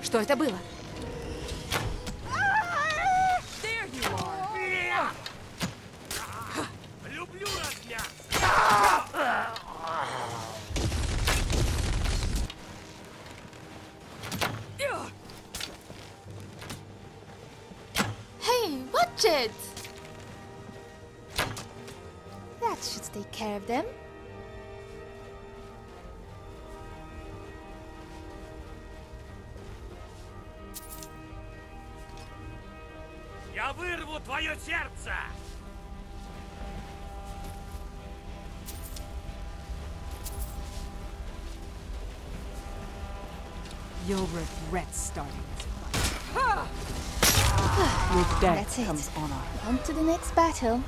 Что это было? Люблю размяться! Hey, watch it! That should take care of them. Я вырву твое сердце! You'll regret starting this fight. With death That's it. comes honor. On to the next battle.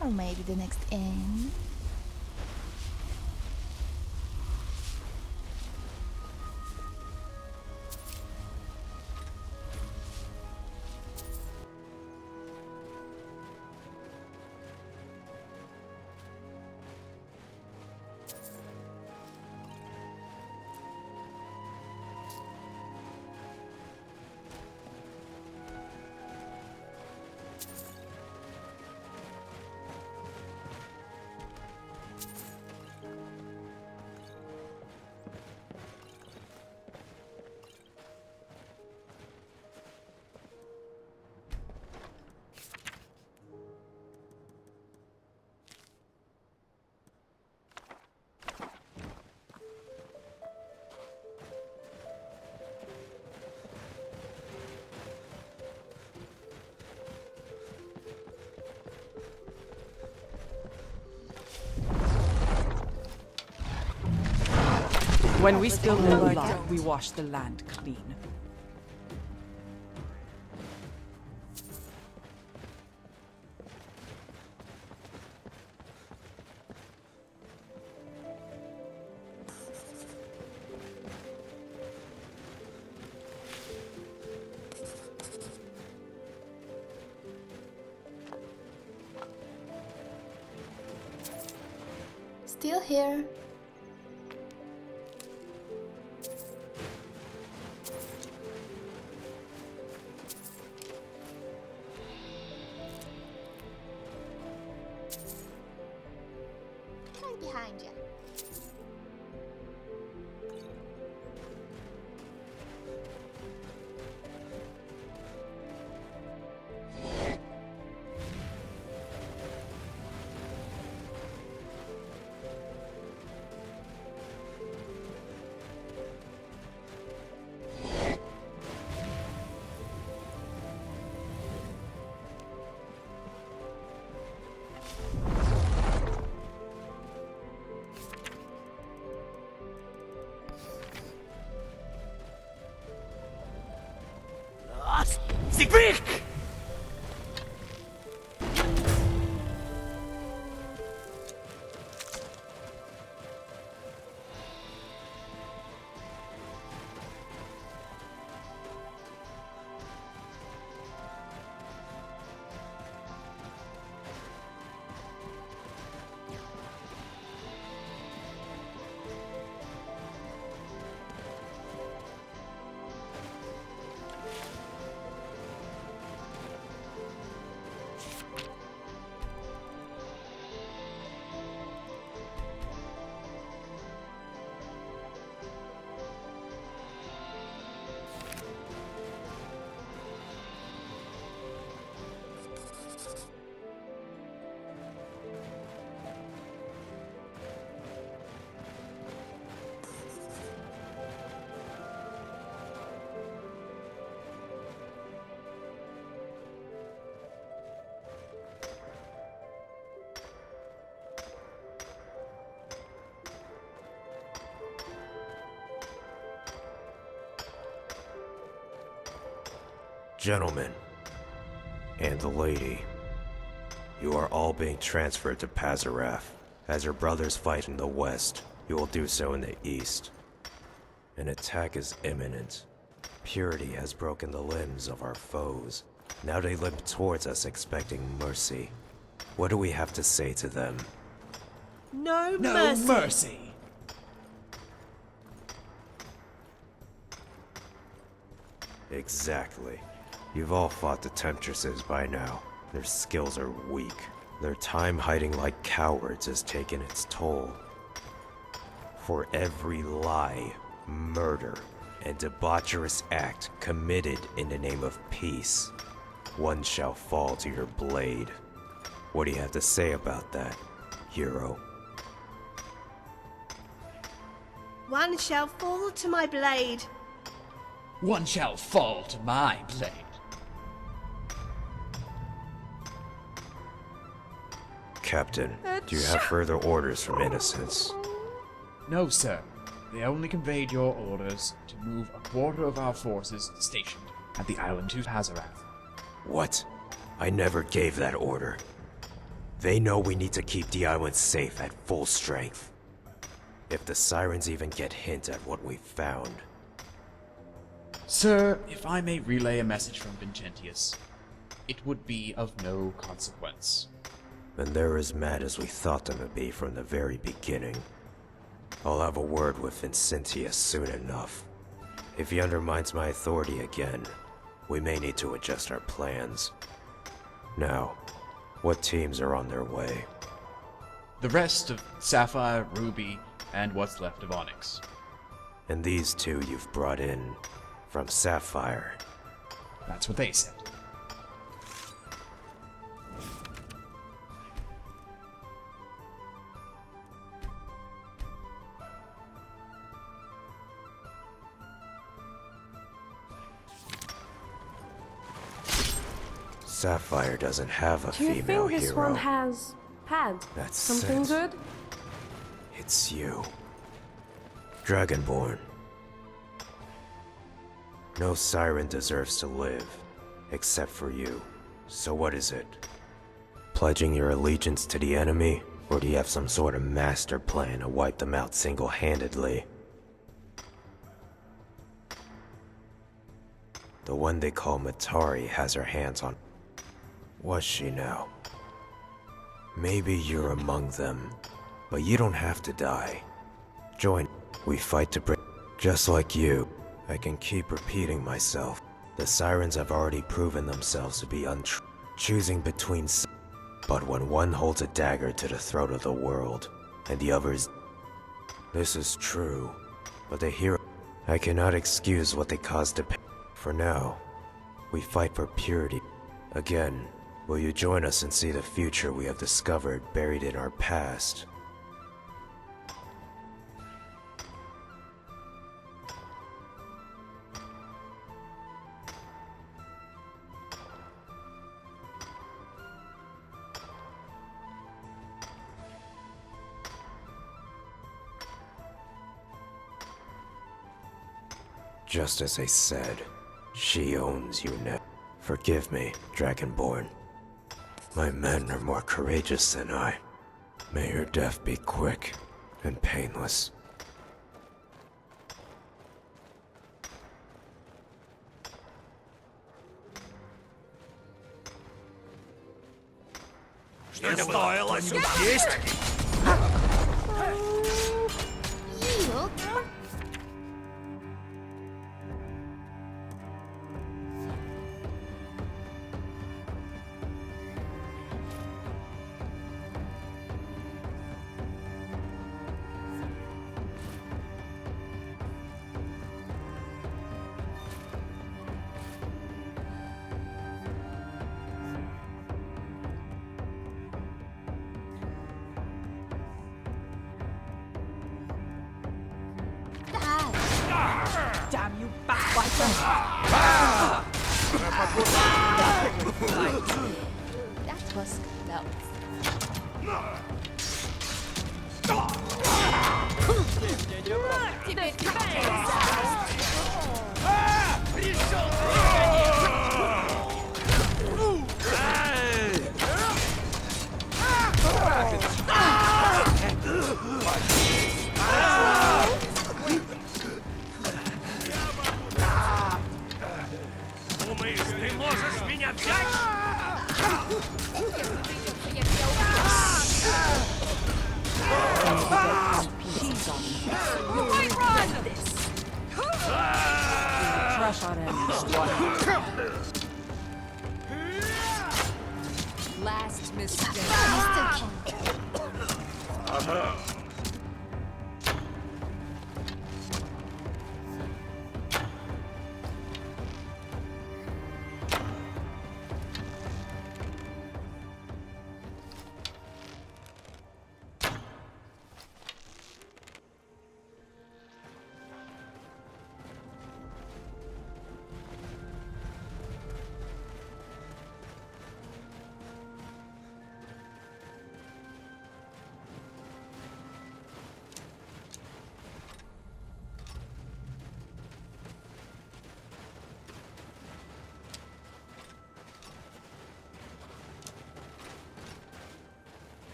Or maybe the next end. When we spill their blood, we wash the land clean. Still here. Right behind you. Siegfried! Gentlemen, and the lady, you are all being transferred to Pazaraf. As your brothers fight in the west, you will do so in the east. An attack is imminent. Purity has broken the limbs of our foes. Now they limp towards us expecting mercy. What do we have to say to them? No mercy. Exactly. You've all fought the Temptresses by now. Their skills are weak. Their time hiding like cowards has taken its toll. For every lie, murder, and debaucherous act committed in the name of peace, one shall fall to your blade. What do you have to say about that, hero? One shall fall to my blade. One shall fall to my blade. Captain, do you have further orders from Innocence? No, sir. They only conveyed your orders to move a quarter of our forces stationed at the island to Hazarath. What? I never gave that order. They know we need to keep the island safe at full strength. If the Sirens even get hint at what we've found. Sir, if I may relay a message from Vincentius, it would be of no consequence. Then they're as mad as we thought them to be from the very beginning. I'll have a word with Vincentius soon enough. If he undermines my authority again, we may need to adjust our plans. Now, what teams are on their way? The rest of Sapphire, Ruby, and what's left of Onyx. And these two you've brought in from Sapphire. That's what they said. Sapphire doesn't have a Do you female think this hero. one has had That's something it. good? It's you. Dragonborn. No siren deserves to live, except for you. So what is it? Pledging your allegiance to the enemy, or do you have some sort of master plan to wipe them out single-handedly? The one they call Matari has her hands on... Was she now? Maybe you're among them, but you don't have to die. Join. We fight to bring... Just like you, I can keep repeating myself. The Sirens have already proven themselves to be untrue, choosing between... But when one holds a dagger to the throat of the world, and the others... This is true, but the hero... I cannot excuse what they caused to pay. For now, we fight for purity. Again, will you join us and see the future we have discovered buried in our past? Just as I said, she owns you now. Forgive me, Dragonborn. My men are more courageous than I. May your death be quick and painless. Что стоило сюда? Есть? Yield? Damn you, backbiter! That was close. Думаешь, ты можешь меня взять? He's on. Last mistake.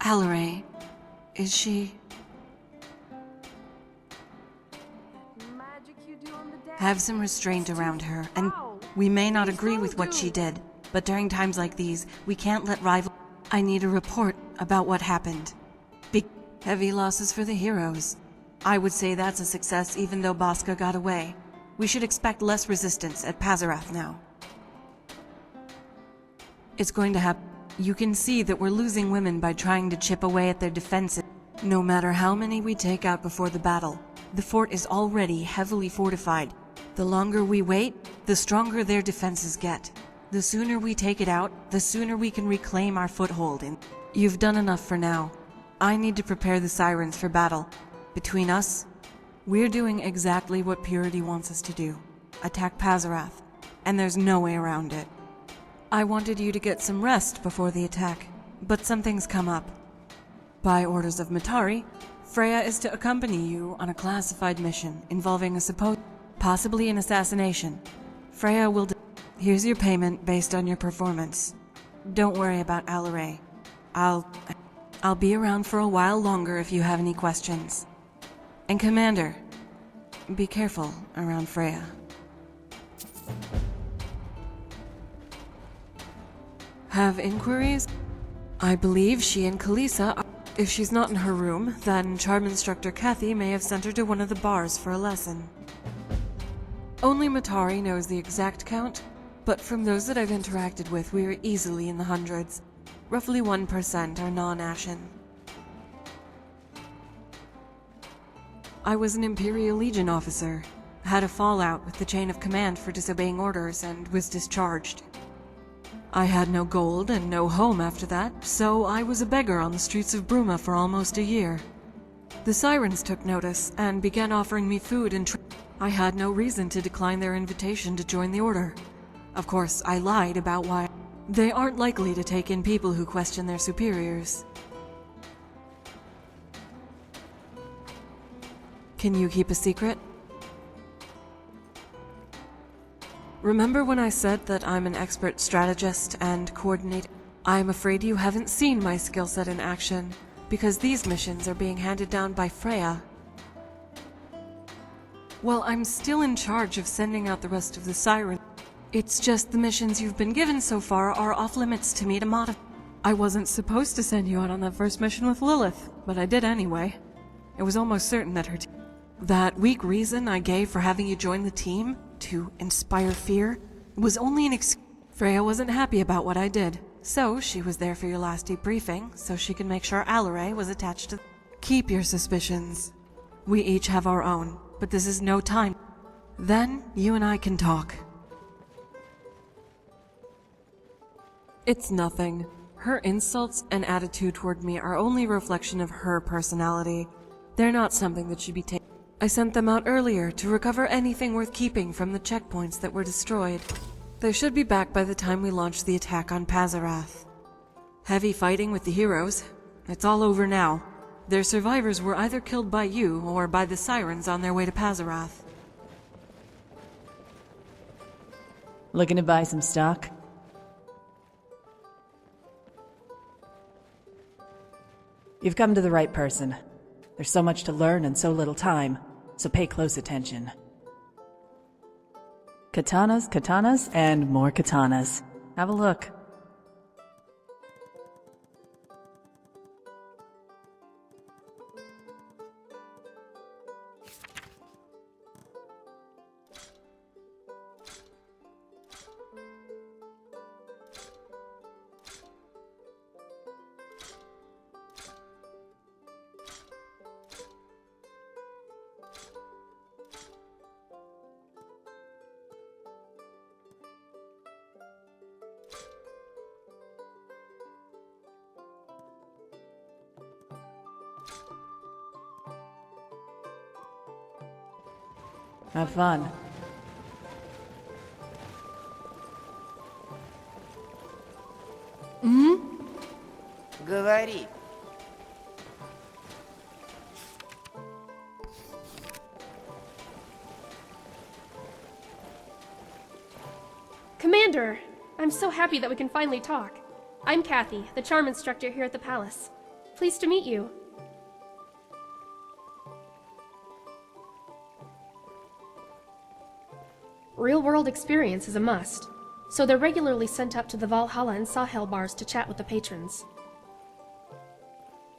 Halloray, is she... Have some restraint around her, and we may not agree with what she did, but during times like these, we can't let rival... I need a report about what happened. Heavy losses for the heroes. I would say that's a success even though Bosca got away. We should expect less resistance at Pazarath now. It's going to happen. You can see that we're losing women by trying to chip away at their defenses. No matter how many we take out before the battle, the fort is already heavily fortified. The longer we wait, the stronger their defenses get. The sooner we take it out, the sooner we can reclaim our foothold. You've done enough for now. I need to prepare the sirens for battle. Between us, we're doing exactly what Purity wants us to do. Attack Pazarath, and there's no way around it. I wanted you to get some rest before the attack, but something's come up. By orders of Matari, Freya is to accompany you on a classified mission involving possibly an assassination. Freya will Here's your payment based on your performance. Don't worry about Alaray. I'll be around for a while longer if you have any questions. And Commander, be careful around Freya. Have inquiries? I believe she and Kalisa are... If she's not in her room, then Charm Instructor Kathy may have sent her to one of the bars for a lesson. Only Matari knows the exact count, but from those that I've interacted with, we are easily in the hundreds. Roughly 1% are non-Ashen. I was an Imperial Legion officer, had a fallout with the chain of command for disobeying orders, and was discharged. I had no gold and no home after that, so I was a beggar on the streets of Bruma for almost a year. The Sirens took notice and began offering me food and I had no reason to decline their invitation to join the Order. Of course, I lied about why. They aren't likely to take in people who question their superiors. Can you keep a secret? Remember when I said that I'm an expert strategist and coordinator? I'm afraid you haven't seen my skill set in action, because these missions are being handed down by Freya. Well, I'm still in charge of sending out the rest of the Sirens. It's just the missions you've been given so far are off limits to me to modify. I wasn't supposed to send you out on that first mission with Lilith, but I did anyway. It was almost certain that that weak reason I gave for having you join the team, to inspire fear, was only an excuse. Freya wasn't happy about what I did, so she was there for your last debriefing, so she could make sure Alaray was attached to... Keep your suspicions. We each have our own, but this is no time. Then, you and I can talk. It's nothing. Her insults and attitude toward me are only a reflection of her personality. They're not something that should be taken. I sent them out earlier to recover anything worth keeping from the checkpoints that were destroyed. They should be back by the time we launch the attack on Pazarath. Heavy fighting with the heroes. It's all over now. Their survivors were either killed by you or by the Sirens on their way to Pazarath. Looking to buy some stock? You've come to the right person. There's so much to learn and so little time, so pay close attention. Katanas, katanas, and more katanas. Have a look. Have fun. Говори. Commander! I'm so happy that we can finally talk. I'm Kathy, the charm instructor here at the palace. Pleased to meet you. Real-world experience is a must, so they're regularly sent up to the Valhalla and Sahel bars to chat with the patrons.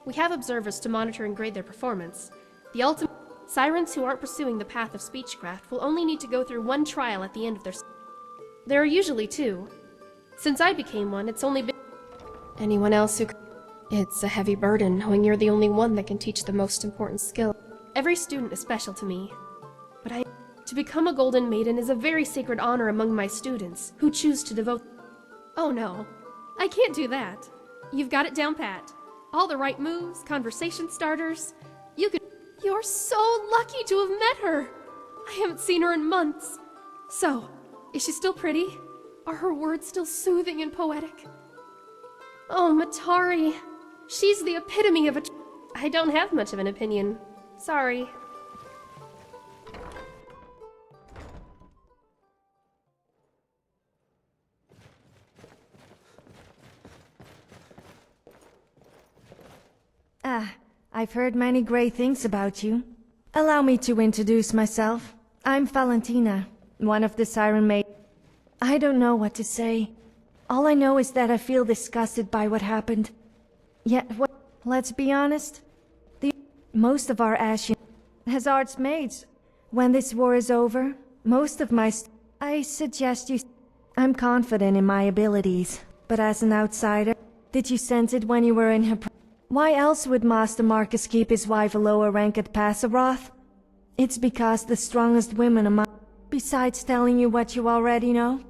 We have observers to monitor and grade their performance. The ultimate sirens who aren't pursuing the path of speechcraft will only need to go through one trial at the end of their. There are usually two. Since I became one, it's only been anyone else who. It's a heavy burden knowing you're the only one that can teach the most important skill. Every student is special to me, but to become a Golden Maiden is a very sacred honor among my students who choose to devote. Oh no, I can't do that. You've got it down pat. All the right moves, conversation starters. You're so lucky to have met her. I haven't seen her in months. So, is she still pretty? Are her words still soothing and poetic? Oh, Matari. She's the epitome of a. I don't have much of an opinion. Sorry. I've heard many great things about you. Allow me to introduce myself. I'm Valentina, one of the Siren Maidens. I don't know what to say. All I know is that I feel disgusted by what happened. Yet, let's be honest. Most of our Ashen as archmaids. When this war is over, most of my I suggest you. I'm confident in my abilities, but as an outsider, did you sense it when you were in her Why else would Master Marcus keep his wife a lower rank at Passaroth? It's because the strongest women among. Besides telling you what you already know,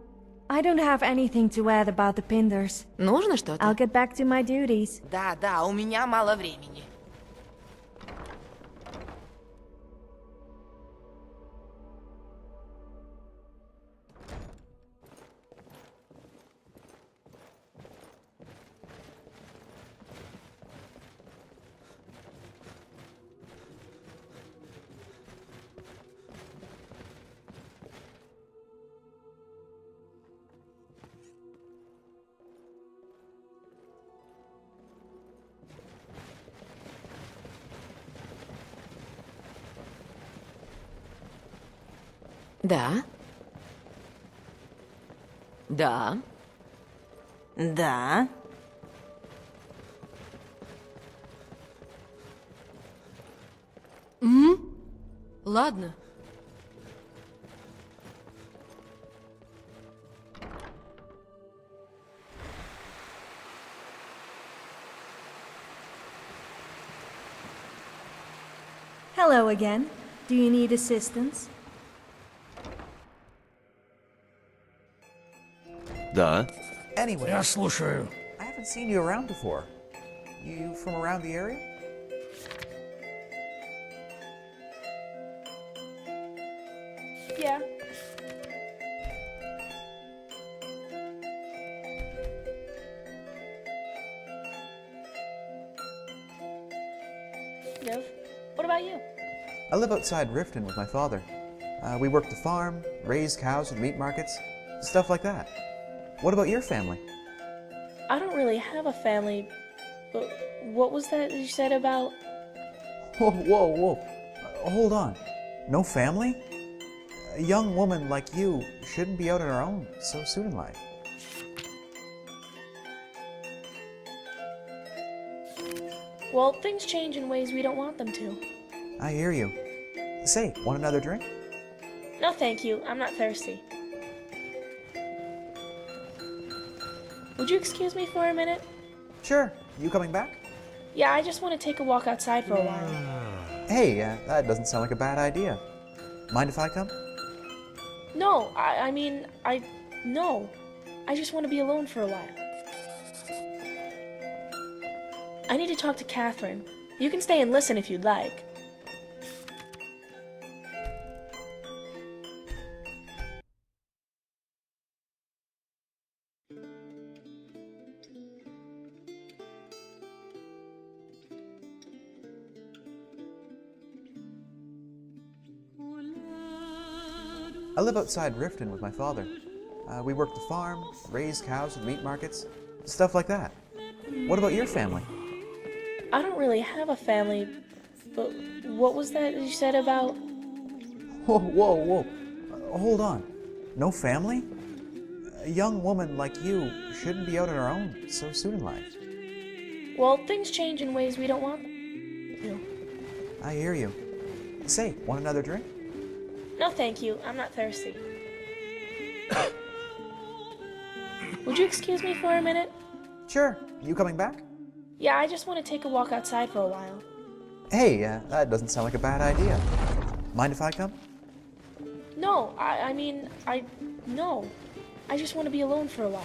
I don't have anything to add about the Pinders. Нужно что-то? I'll get back to my duties. Да, у меня мало времени. Да. Да. Да. Ладно. Hello again. Do you need assistance? Да. Anyway, Я слушаю. I haven't seen you around before. You from around the area? Yeah. Nev, what about you? I live outside Riften with my father. We work the farm, raise cows at meat markets, stuff like that. What about your family? I don't really have a family, but what was that you said about... Whoa. Hold on. No family? A young woman like you shouldn't be out on her own so soon in life. Well, things change in ways we don't want them to. I hear you. Say, want another drink? No, thank you. I'm not thirsty. Would you excuse me for a minute? Sure. You coming back? Yeah, I just want to take a walk outside for a while. Hey, that doesn't sound like a bad idea. Mind if I come? No, no. I just want to be alone for a while. I need to talk to Catherine. You can stay and listen if you'd like. I live outside Riften with my father. We work the farm, raise cows at meat markets, stuff like that. What about your family? I don't really have a family, but what was that you said about... Whoa. Hold on. No family? A young woman like you shouldn't be out on her own so soon in life. Well, things change in ways we don't want them to. I hear you. Say, want another drink? No, thank you. I'm not thirsty. Would you excuse me for a minute? Sure. You coming back? Yeah, I just want to take a walk outside for a while. Hey, that doesn't sound like a bad idea. Mind if I come? No, no. I just want to be alone for a while.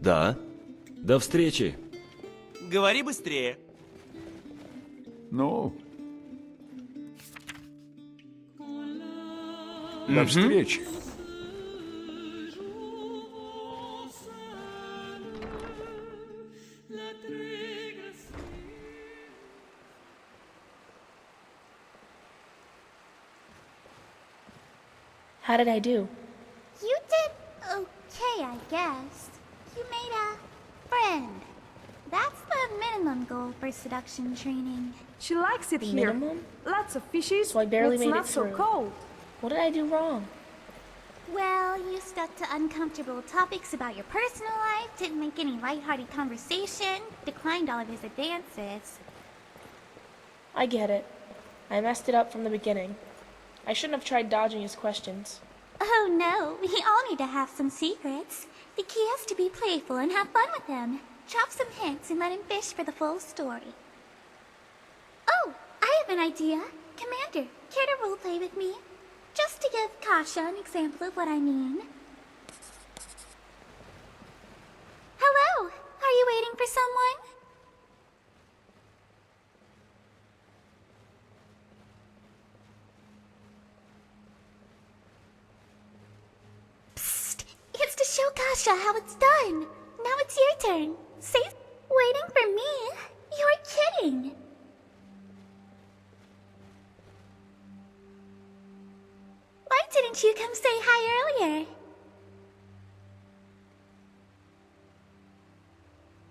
Да. До встречи. Говори быстрее. Ну. До встречи. How did I do? You did okay, I guess. You made a friend. That's the minimum goal for seduction training. She likes it The here. minimum? Lots of fishes. So I barely it's made not it so through. cold. What did I do wrong? Well, you stuck to uncomfortable topics about your personal life, didn't make any lighthearted conversation, declined all of his advances. I get it. I messed it up from the beginning. I shouldn't have tried dodging his questions. Oh no, we all need to have some secrets. The key is to be playful and have fun with him. Drop some hints and let him fish for the full story. Oh, I have an idea. Commander, care to roleplay with me? Just to give Kasha an example of what I mean. Hello, are you waiting for someone? It's to show Kasha how it's done. Now it's your turn. Say, waiting for me? You're kidding. Why didn't you come say hi earlier?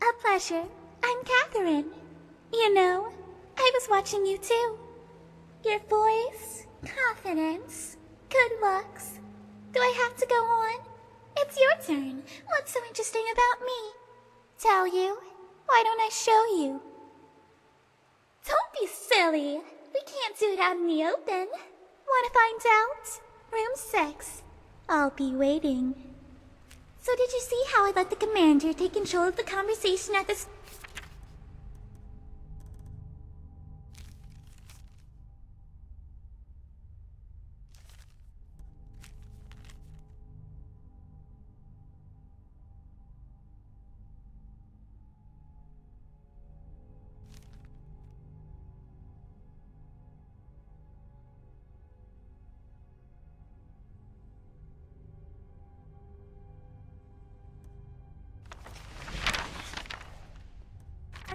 A pleasure. I'm Catherine. You know, I was watching you too. Your voice, confidence, good looks. Do I have to go on? It's your turn. What's so interesting about me? Tell you? Why don't I show you? Don't be silly. We can't do it out in the open. Want to find out? Room 6. I'll be waiting. So did you see how I let the commander take control of the conversation at this...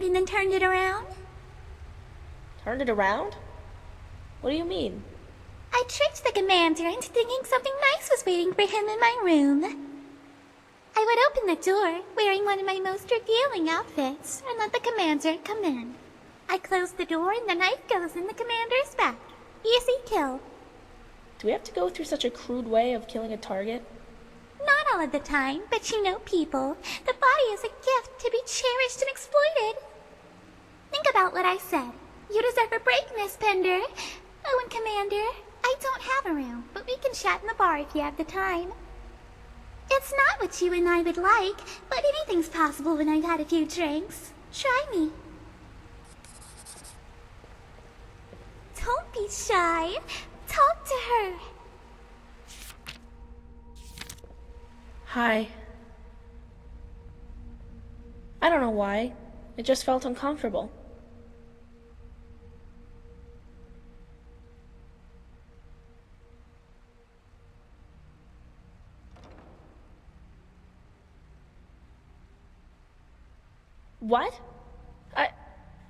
and then turned it around? Turned it around? What do you mean? I tricked the commander into thinking something nice was waiting for him in my room. I would open the door, wearing one of my most revealing outfits, and let the commander come in. I close the door and the knife goes in the commander's back. Easy kill. Do we have to go through such a crude way of killing a target? Not all of the time, but you know people. The body is a gift to be cherished and exploited. Think about what I said. You deserve a break, Miss Pender. Oh, and Commander, I don't have a room, but we can chat in the bar if you have the time. It's not what you and I would like, but anything's possible when I've had a few drinks. Try me. Don't be shy. Talk to her. Hi. I don't know why. It just felt uncomfortable. What? I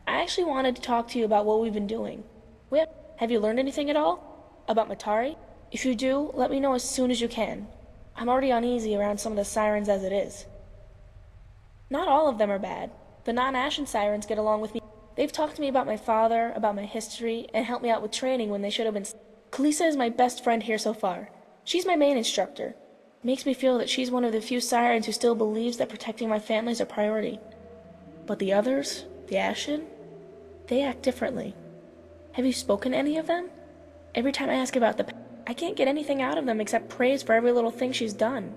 actually wanted to talk to you about what we've been doing. Have you learned anything at all? About Matari? If you do, let me know as soon as you can. I'm already uneasy around some of the sirens as it is. Not all of them are bad. The non-Ashen sirens get along with me. They've talked to me about my father, about my history, and helped me out with training when they should have been. Kalisa is my best friend here so far. She's my main instructor. It makes me feel that she's one of the few sirens who still believes that protecting my family is a priority. But the others, the Ashen, they act differently. Have you spoken to any of them? Every time I ask about I can't get anything out of them except praise for every little thing she's done.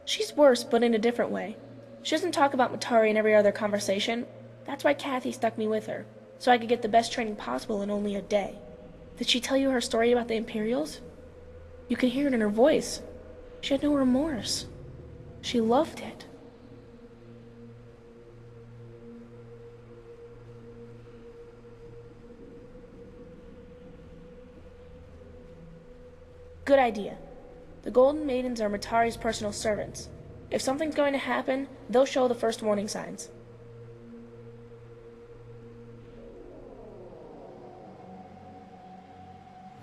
She's worse, but in a different way. She doesn't talk about Matari in every other conversation. That's why Kathy stuck me with her, so I could get the best training possible in only a day. Did she tell you her story about the Imperials? You could hear it in her voice. She had no remorse. She loved it. Good idea. The Golden Maidens are Matari's personal servants. If something's going to happen, they'll show the first warning signs.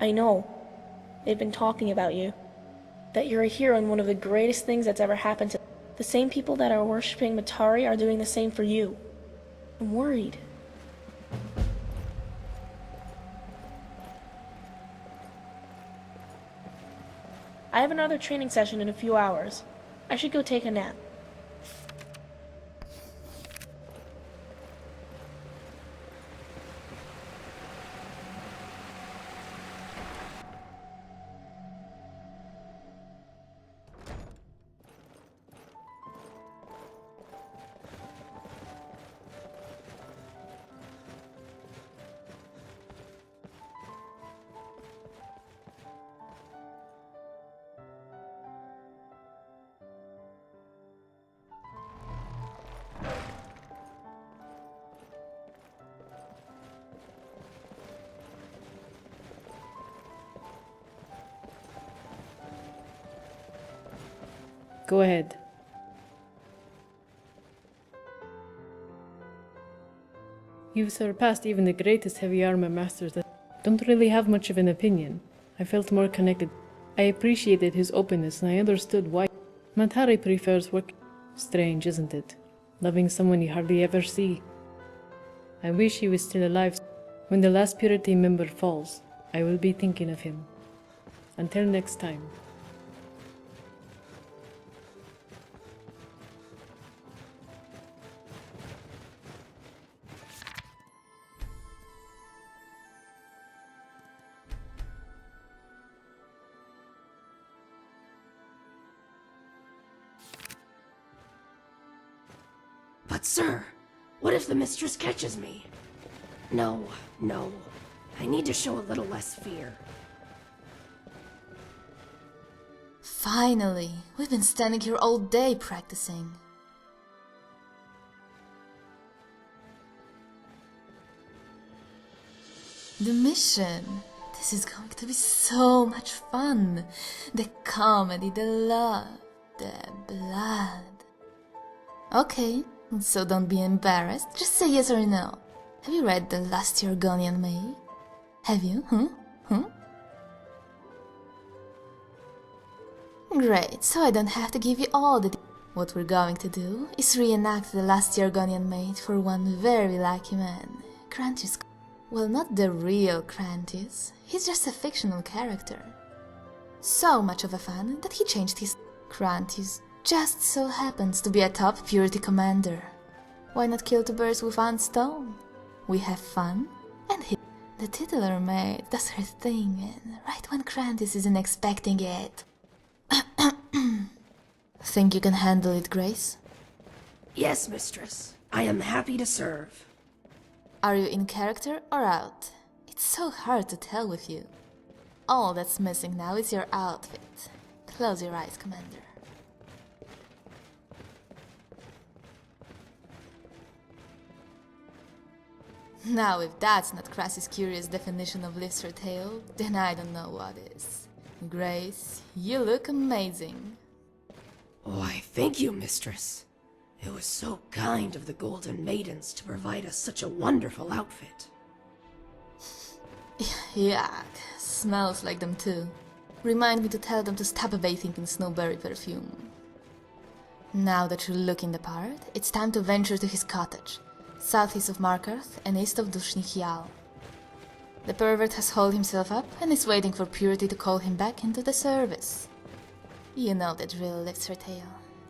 I know. They've been talking about you. That you're a hero and one of the greatest things that's ever happened to... The same people that are worshipping Matari are doing the same for you. I'm worried. I have another training session in a few hours. I should go take a nap. Go ahead. You've surpassed even the greatest heavy armor masters that don't really have much of an opinion. I felt more connected. I appreciated his openness and I understood why. Matari prefers work. Strange, isn't it? Loving someone you hardly ever see. I wish he was still alive. When the last Purity member falls, I will be thinking of him. Until next time. But sir, what if the mistress catches me? No, no. I need to show a little less fear. Finally, we've been standing here all day practicing. The mission. This is going to be so much fun. The comedy, the love, the blood. Okay, so don't be embarrassed. Just say yes or no. Have you read The Last Argonian Maid? Have you? Great, so I don't have to give you all the What we're going to do is reenact The Last Argonian Maid for one very lucky man, Crantis. Well, not the real Crantis, he's just a fictional character. So much of a fan that he changed his Crantis just so happens to be a top purity commander. Why not kill two birds with one stone? We have fun, and the titular maid does her thing, and right when Crantis isn't expecting it. Think you can handle it, Grace? Yes, mistress. I am happy to serve. Are you in character or out? It's so hard to tell with you. All that's missing now is your outfit. Close your eyes, Commander. Now, if that's not Crass's curious definition of lifts her tail, then I don't know what is. Grace, you look amazing. Why, thank you, mistress. It was so kind of the Golden Maidens to provide us such a wonderful outfit. Yuck, smells like them too. Remind me to tell them to stop bathing in snowberry perfume. Now that you're looking the part, it's time to venture to his cottage, southeast of Markarth and east of Dushnichial. The pervert has hauled himself up and is waiting for Purity to call him back into the service. You know the drill, lifts her tail.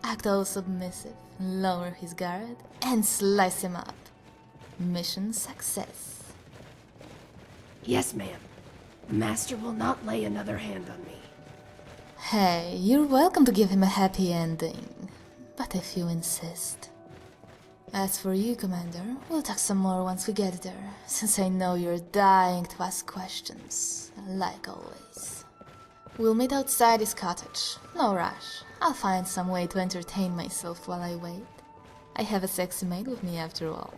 Act all submissive, lower his guard, and slice him up. Mission success. Yes, ma'am. Master will not lay another hand on me. Hey, you're welcome to give him a happy ending, but if you insist. As for you, Commander, we'll talk some more once we get there, since I know you're dying to ask questions, like always. We'll meet outside his cottage. No rush. I'll find some way to entertain myself while I wait. I have a sexy maid with me after all.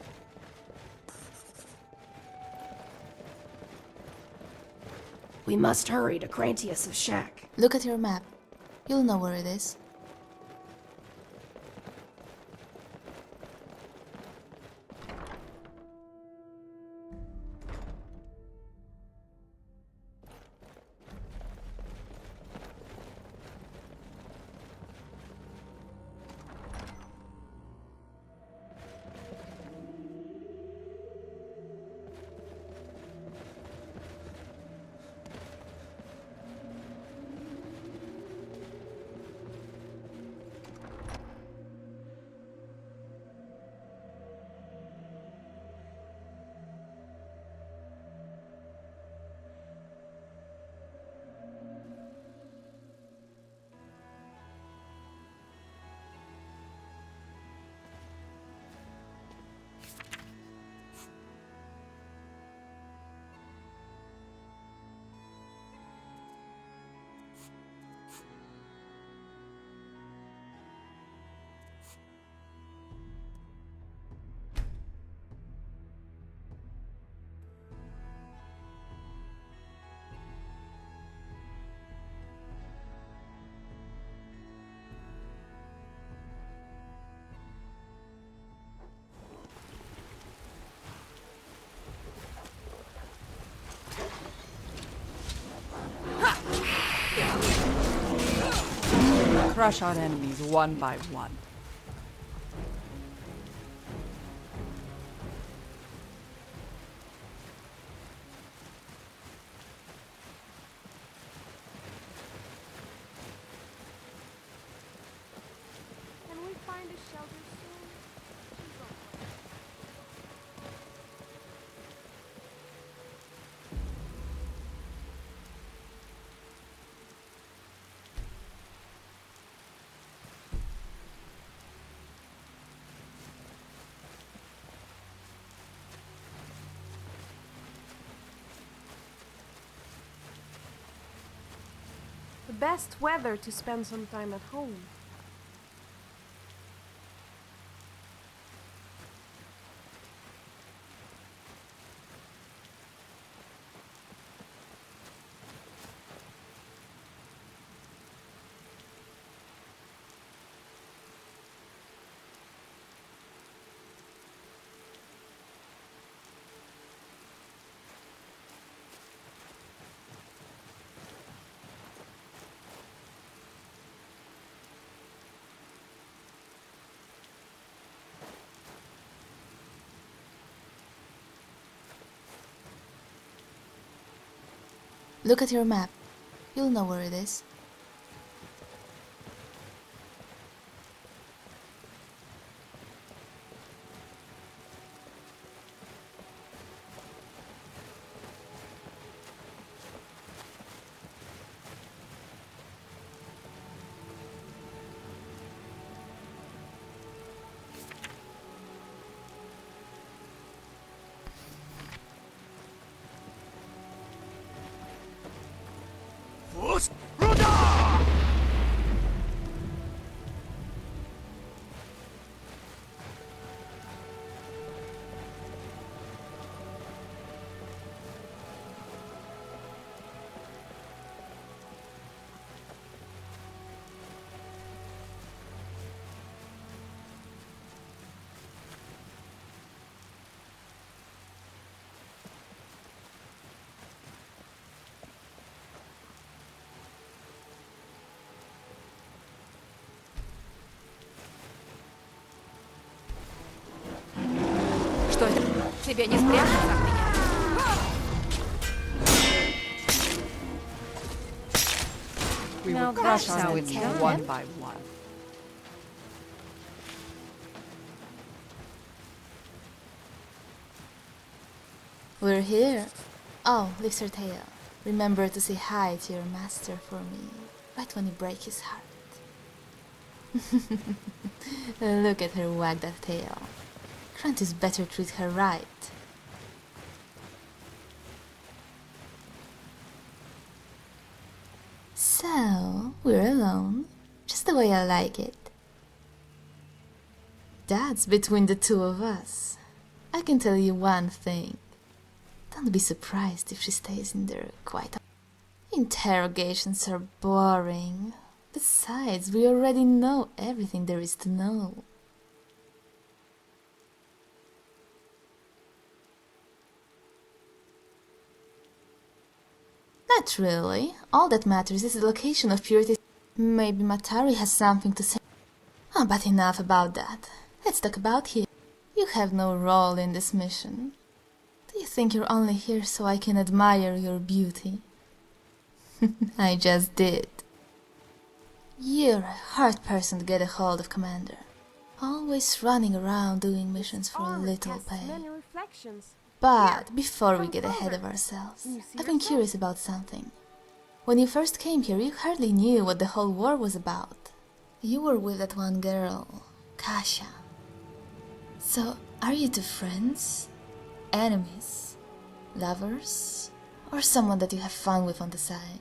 We must hurry to Crantius' shack. Look at your map. You'll know where it is. Crush our enemies one by one. Can we find a shelter soon? Please don't wait. The best weather to spend some time at home. Look at your map. You'll know where it is. Roda! Тебе не спрятаться от меня. We will crush our enemies one by one. We're here. Oh, lift her tail. Remember to say hi to your master for me, right when you break his heart. Look at her wag that tail. Crantis better treat her right. So, we're alone, just the way I like it. That's between the two of us. I can tell you one thing. Don't be surprised if she stays in there quite. Interrogations are boring. Besides, we already know everything there is to know. Not really. All that matters is the location of Purity. Maybe Matari has something to say. Oh, but enough about that. Let's talk about here. You have no role in this mission. Do you think you're only here so I can admire your beauty? I just did. You're a hard person to get a hold of, Commander. Always running around doing missions for a little pay. But before we get ahead of ourselves, I've been curious about something. When you first came here, you hardly knew what the whole war was about. You were with that one girl, Kasia. So, are you two friends? Enemies? Lovers? Or someone that you have fun with on the side?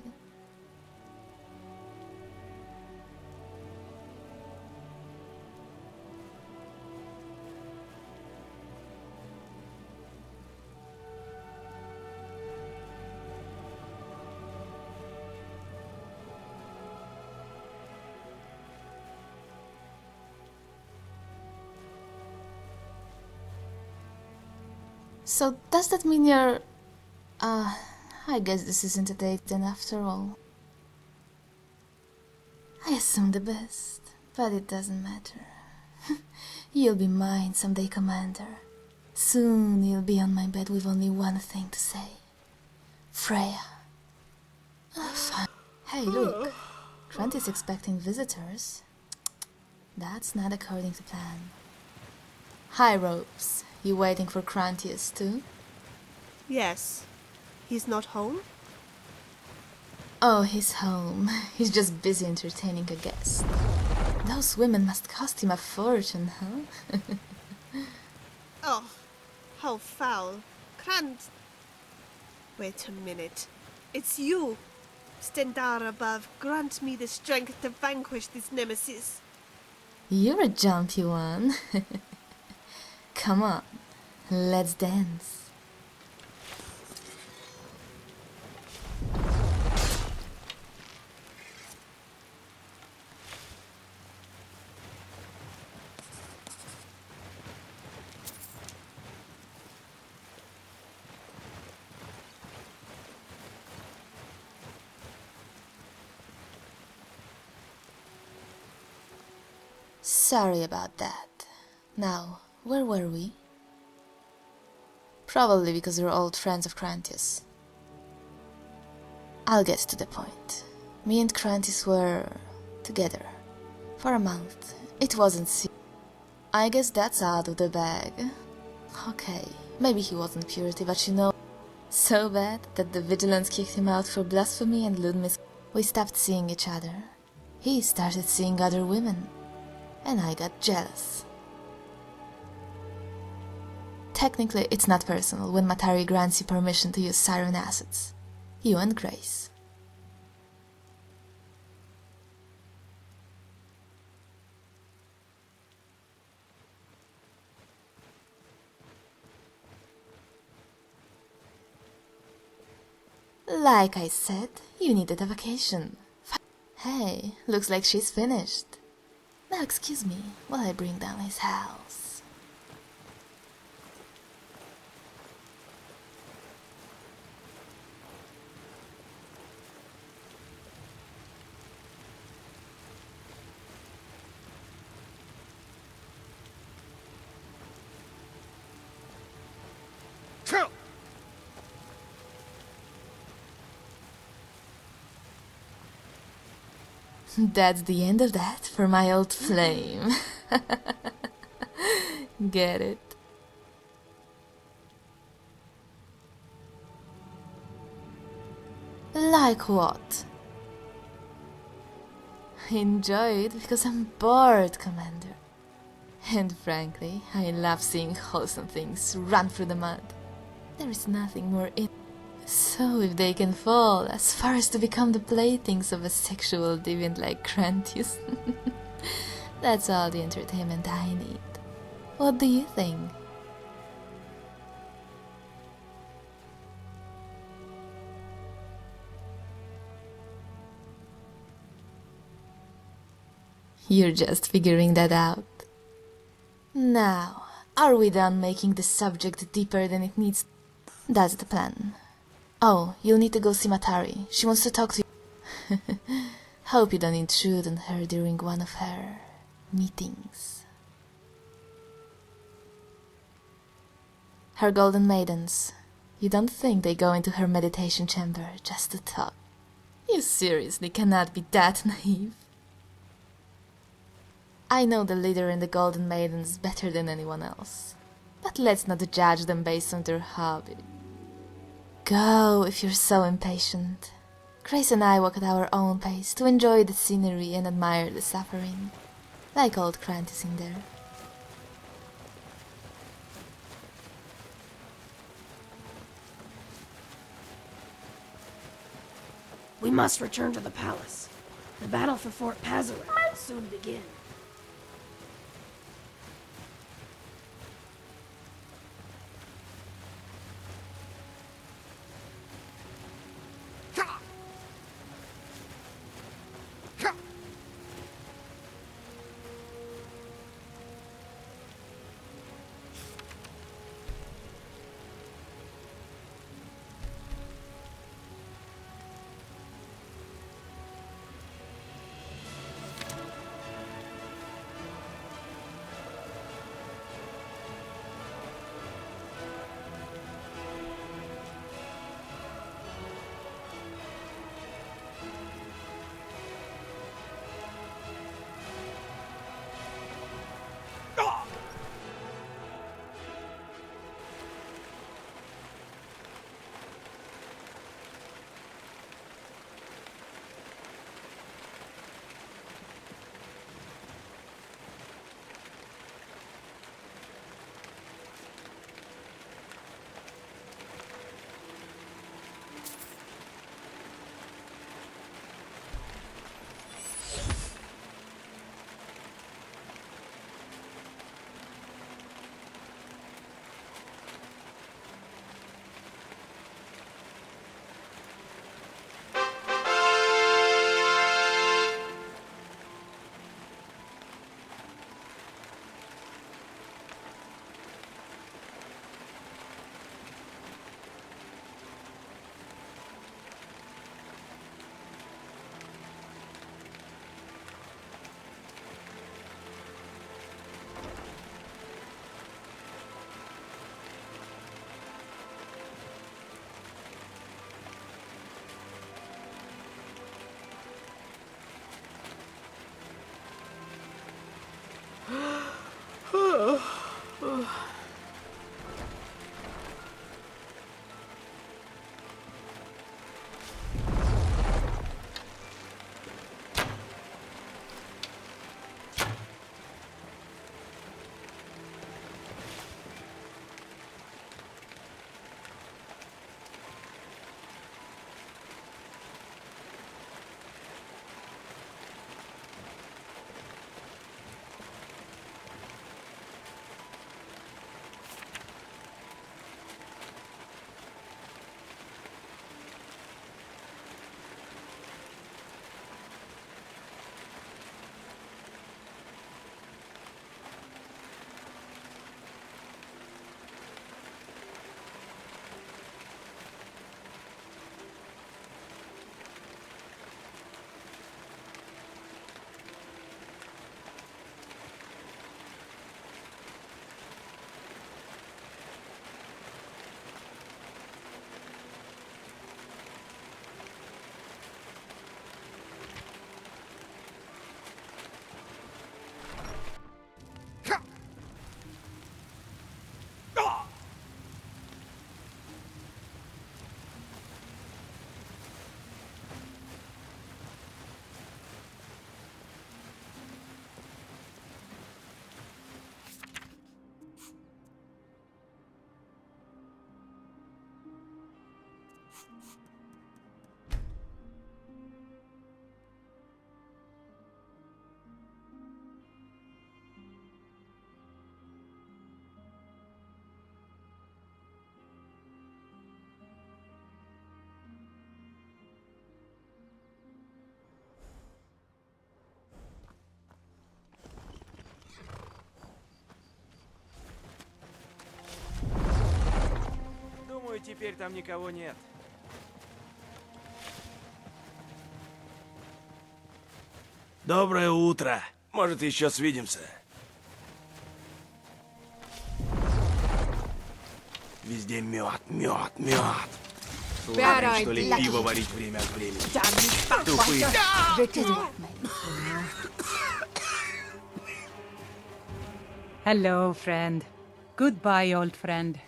So, does that mean you're... I guess this isn't a date then after all. I assume the best, but it doesn't matter. You'll be mine someday, Commander. Soon you'll be on my bed with only one thing to say. Freya. Fine. Hey, look. Trent is expecting visitors. That's not according to plan. Hi, Ropes. You waiting for Crantius too? Yes. He's not home? Oh, he's home. He's just busy entertaining a guest. Those women must cost him a fortune, huh? Oh, how foul. Krant. Wait a minute. It's you. Stendar above, grant me the strength to vanquish this nemesis. You're a jumpy one. Come on, let's dance. Sorry about that. Now, where were we? Probably because we're old friends of Crantius. I'll get to the point. Me and Crantius were... together. For a month. It wasn't serious. I guess that's out of the bag. Okay, maybe he wasn't purity, but you know... so bad that the vigilance kicked him out for blasphemy and lewd mis... We stopped seeing each other. He started seeing other women. And I got jealous. Technically, it's not personal when Matari grants you permission to use Siren assets. You and Grace. Like I said, you needed a vacation. Hey, looks like she's finished. Now excuse me while I bring down his house. That's the end of that for my old flame. Get it? Like what? Enjoy it because I'm bored, Commander. And frankly, I love seeing wholesome things run through the mud. There is nothing more in. So if they can fall as far as to become the playthings of a sexual deviant like Grantius, that's all the entertainment I need. What do you think? You're just figuring that out. Now, are we done making the subject deeper than it needs? That's the plan. Oh, you'll need to go see Matari. She wants to talk to you. Hope you don't intrude on her during one of her meetings. Her golden maidens. You don't think they go into her meditation chamber just to talk? You seriously cannot be that naive. I know the leader and the golden maidens better than anyone else. But let's not judge them based on their hobby. Go, if you're so impatient. Grace and I walk at our own pace to enjoy the scenery and admire the suffering. Like old Krantis in there. We must return to the palace. The battle for Fort Pazarek will soon begin. теперь там никого нет. Доброе утро. Может, еще свидимся. Везде мед, мед, мед. Ладно, что ли, пиво варить время от времени. Тупые. Hello, friend. Goodbye, old friend.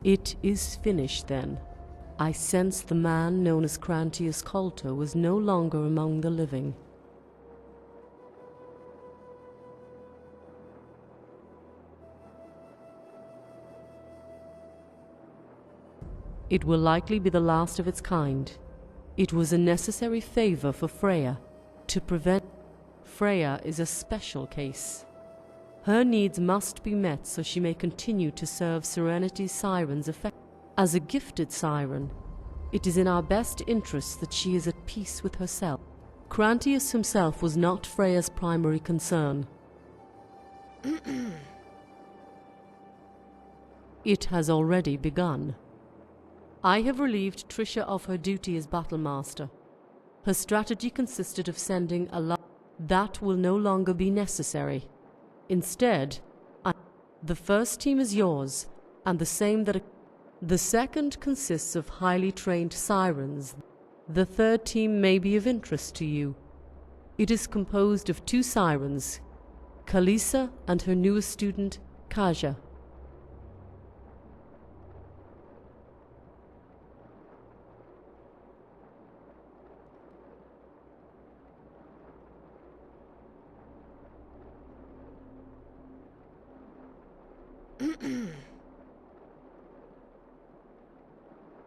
It is finished, then. I sensed the man known as Crantius Coulter was no longer among the living. It will likely be the last of its kind. It was a necessary favor for Freya to prevent. Freya is a special case. Her needs must be met so she may continue to serve Serenity's sirens effectively. As a gifted siren, it is in our best interests that she is at peace with herself. Crantius himself was not Freya's primary concern. It has already begun. I have relieved Trisha of her duty as battlemaster. Her strategy consisted of sending a lot. That will no longer be necessary. Instead, the first team is yours, and the same that the second consists of highly trained sirens. The third team may be of interest to you. It is composed of 2 sirens, Kalisa and her newest student, Kaja.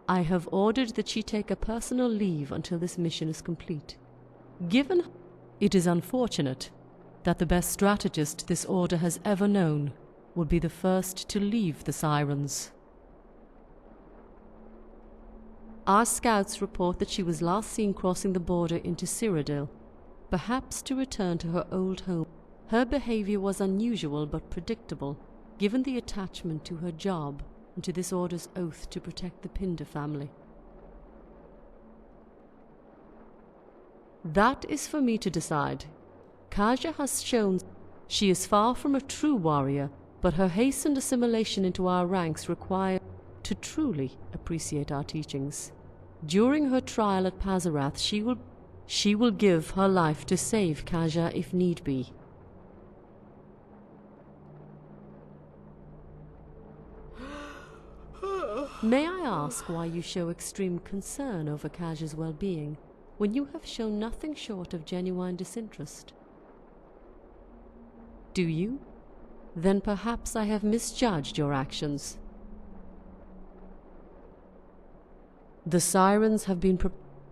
I have ordered that she take a personal leave until this mission is complete. Given it is unfortunate that the best strategist this order has ever known will be the first to leave the Sirens. Our scouts report that she was last seen crossing the border into Cyrodiil, perhaps to return to her old home. Her behavior was unusual but predictable, given the attachment to her job and to this order's oath to protect the Pinder family. That is for me to decide. Kaja has shown she is far from a true warrior, but her hastened assimilation into our ranks requires to truly appreciate our teachings. During her trial at Pazarath, she will give her life to save Kaja if need be. May I ask why you show extreme concern over Kaja's well-being, when you have shown nothing short of genuine disinterest? Do you? Then perhaps I have misjudged your actions. The Sirens have been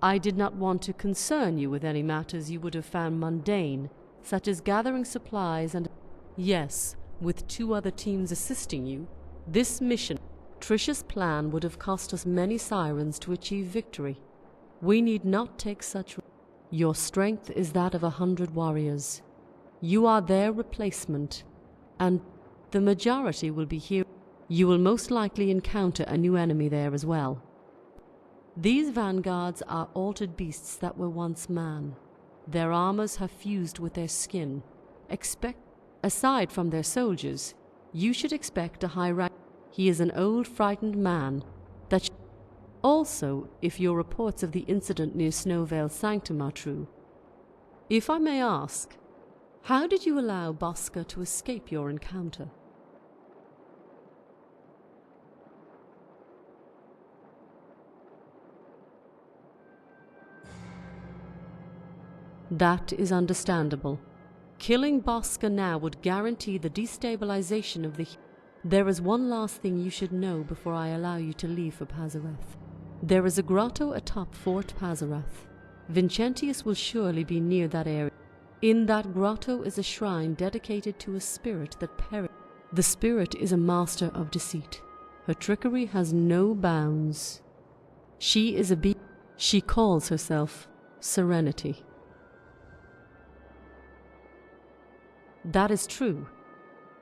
I did not want to concern you with any matters you would have found mundane, such as gathering supplies and... Yes, with 2 other teams assisting you, this mission... Trisha's plan would have cost us many Sirens to achieve victory. We need not take such... Your strength is that of 100 warriors. You are their replacement, and the majority will be here. You will most likely encounter a new enemy there as well. These vanguards are altered beasts that were once man. Their armors have fused with their skin. Aside from their soldiers, you should expect a high rank. He is an old, frightened man that also, if your reports of the incident near Snowvale Sanctum are true. If I may ask, how did you allow Bosca to escape your encounter? That is understandable. Killing Bosca now would guarantee the destabilization of the... There is one last thing you should know before I allow you to leave for Pazarath. There is a grotto atop Fort Pazarath. Vincentius will surely be near that area. In that grotto is a shrine dedicated to a spirit that perished. The spirit is a master of deceit. Her trickery has no bounds. She is a being. She calls herself Serenity. That is true,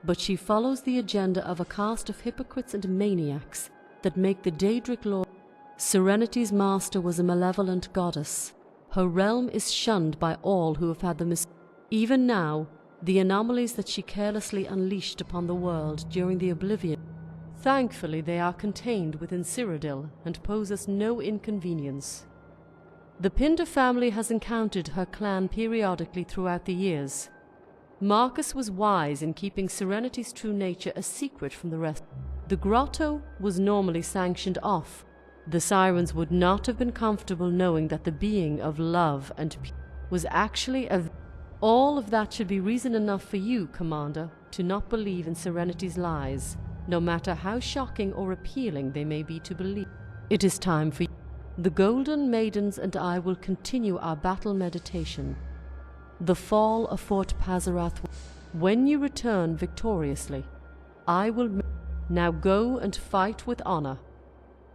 but she follows the agenda of a caste of hypocrites and maniacs that make the Daedric Lord. Serenity's master was a malevolent goddess. Her realm is shunned by all who have had the Even now, the anomalies that she carelessly unleashed upon the world during the Oblivion. Thankfully, they are contained within Cyrodiil and pose us no inconvenience. The Pinder family has encountered her clan periodically throughout the years. Marcus was wise in keeping Serenity's true nature a secret from the rest. The grotto was normally sanctioned off. The Sirens would not have been comfortable knowing that the being of love and peace was actually a... All of that should be reason enough for you, Commander, to not believe in Serenity's lies, no matter how shocking or appealing they may be to believe. It is time for you. The Golden Maidens and I will continue our battle meditation. The fall of Fort Pazarath. When you return victoriously, I will... Now go and fight with honor.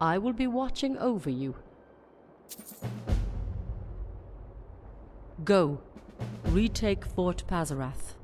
I will be watching over you. Go. Retake Fort Pazarath.